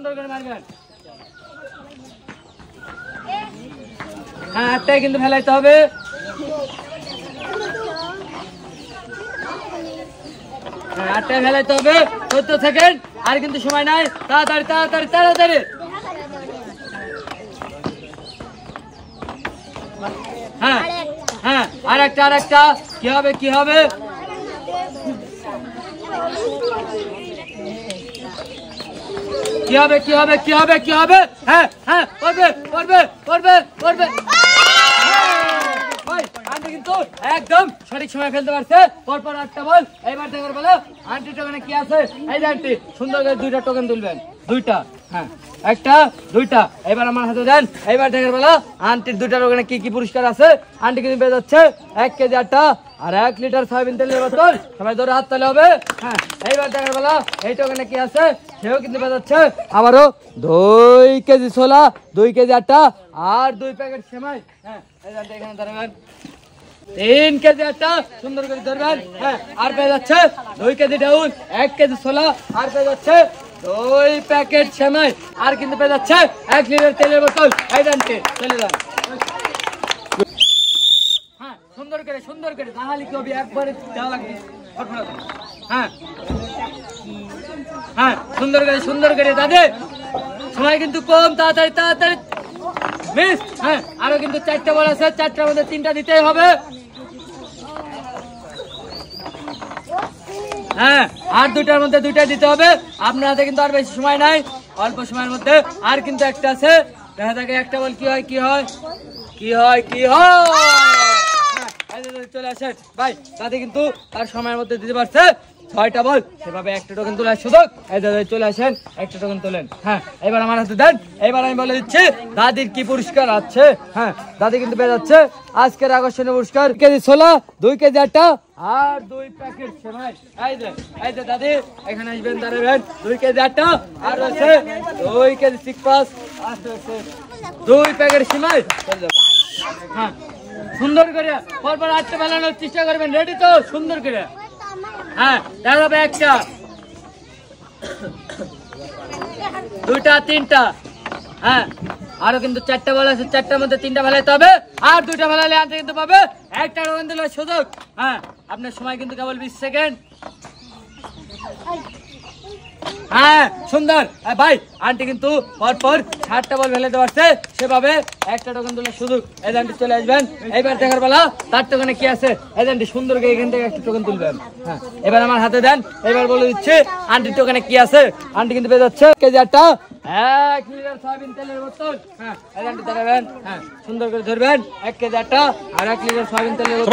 সুন্দর করে মারবেন। হ্যাঁ, একটাই কিন্তু ফেলাইতে হবে। হ্যাঁ, একটাই ফেলাইতে হবে। 14 সেকেন্ড, আর কিন্তু সময় নাই। তাড়াতাড়ি তাড়াতাড়ি তাড়াতাড়ি। হ্যাঁ হ্যাঁ, আর একটা কি হবে কি হবে? কি হবে কি হবে কি হবে কি হবে? হ্যাঁ হ্যাঁ, করবে করবে করবে করবে। আন্টি কিন্তু একদম সঠিক সময় ফেলতে পারছে। পরপর 8টা বল। এইবার দেখার বলো আন্টি টোকেনে কি আছে। এই যে আন্টি সুন্দর করে 2টা টোকেন তুলবেন। 2টা, হ্যাঁ, একটা 2টা। এবার আমার হাতে দেন। এইবার দেখার বলো আন্টির 2টা টোকেনে কি কি পুরস্কার আছে। আন্টি কিন্তু পেয়ে যাচ্ছে 1 কেজি আটা আর 1 লিটার সয়াবিন তেলের বোতল। সবাই ধরে হাত তালে হবে। হ্যাঁ, এইবার দেখার বলো এই টোকেনে কি আছে। সেও কিন্তু পেয়ে যাচ্ছে আবারও 2 কেজি ছোলা, 2 কেজি আটা আর 2 প্যাকেট সেমাই। হ্যাঁ, এই যে এখানে দাঁড়াবেন। 3 কেজি আটা সুন্দর করে ধরবেন। হ্যাঁ, আর পেয়ে যাচ্ছে 2 কেজি ডাউল, 1 কেজি ছোলা আর পেয়ে যাচ্ছে 2 প্যাকেট সেমাই আর কিন্তু পেয়ে যাচ্ছে 1 লিটার তেলের বোতল। এই জানতে চলে যান। হ্যাঁ, সুন্দর করে তাহলে কি হবে, একবারে দেওয়া লাগবে। হ্যাঁ হ্যাঁ, সুন্দর করে দাদে সময় কিন্তু কম। তাড়াতাড়ি তাড়াতাড়ি মিস। হ্যাঁ, আরো কিন্তু 4টা বল আছে। 4টার মধ্যে 3টা দিতেই হবে। হ্যাঁ, আর 2টার মধ্যে 2টা দিতে হবে। আপনার হাতে কিন্তু আর বেশি সময় নাই, অল্প সময়ের মধ্যে। আর কিন্তু একটা আছে, দেখা থাকে একটা বল কি হয় কি হয় কি হয় কি হয়। চলে আসেন ভাই, তাতে কিন্তু তার সময়ের মধ্যে দিতে পারছে 6টা বল। সেভাবে একটা টোকেন তোলার সুযোগ। এই দাদা চলে আসেন, একটা টোকেন তোলেন। হ্যাঁ, এবার আমার হাতে দেন। এবার আমি বলে দিচ্ছি দাদির কি পুরস্কার আছে। হ্যাঁ, দাদি কিন্তু পেয়ে যাচ্ছে আজকের আকর্ষণীয় পুরস্কার 1 কেজি ছোলা, 2 কেজি আটা আর 2 প্যাকেট সেমাই। এই যে দাদি এখানে আসবেন, দাঁড়াবেন। 2 কেজি আটা আর রয়েছে 2 কেজি চিকপাস আর রয়েছে 2 প্যাকেট সেমাই। হ্যাঁ, সুন্দর করে পরপর 8টা বেলানোর চেষ্টা করবেন। রেডি তো? সুন্দর করে। হ্যাঁ, দেখা যাবে 1টা 2টা 3টা। হ্যাঁ, আরো কিন্তু 4টা বল আছে। 4টার মধ্যে 3টা ফেলাইতে হবে আর 2টা ফেলালে আনতে কিন্তু পাবে 1টা টোকেন দিলে সুযোগ। হ্যাঁ, আপনার সময় কিন্তু কেবল 20 সেকেন্ড। হ্যাঁ, সুন্দর ভাই। আন্টি কিন্তু পরপর 7টা বল ফেলাতে পারছে। সেভাবে 1টা টোকেন দিলে সুযোগ। এজেন্ট চলে আসবেন। এইবার দেখার বেলা তার টোকেনে কি আছে। এজেন্ট সুন্দর করে এখান থেকে একটা টোকেন তুলবেন। হ্যাঁ, এবার আমার হাতে দেন। এবার বলে দিচ্ছি আন্টির টোকেনে কি আছে। আন্টি কিন্তু পেয়ে যাচ্ছে 1 কেজি আটা, 1 লিটার সয়াবিন তেলের বোতল। হ্যাঁ, এজেন্ট দাঁড়াবেন। হ্যাঁ, সুন্দর করে ধরবেন। 1 কেজি আটা আর 1 লিটার সয়াবিন তেলের বোতল।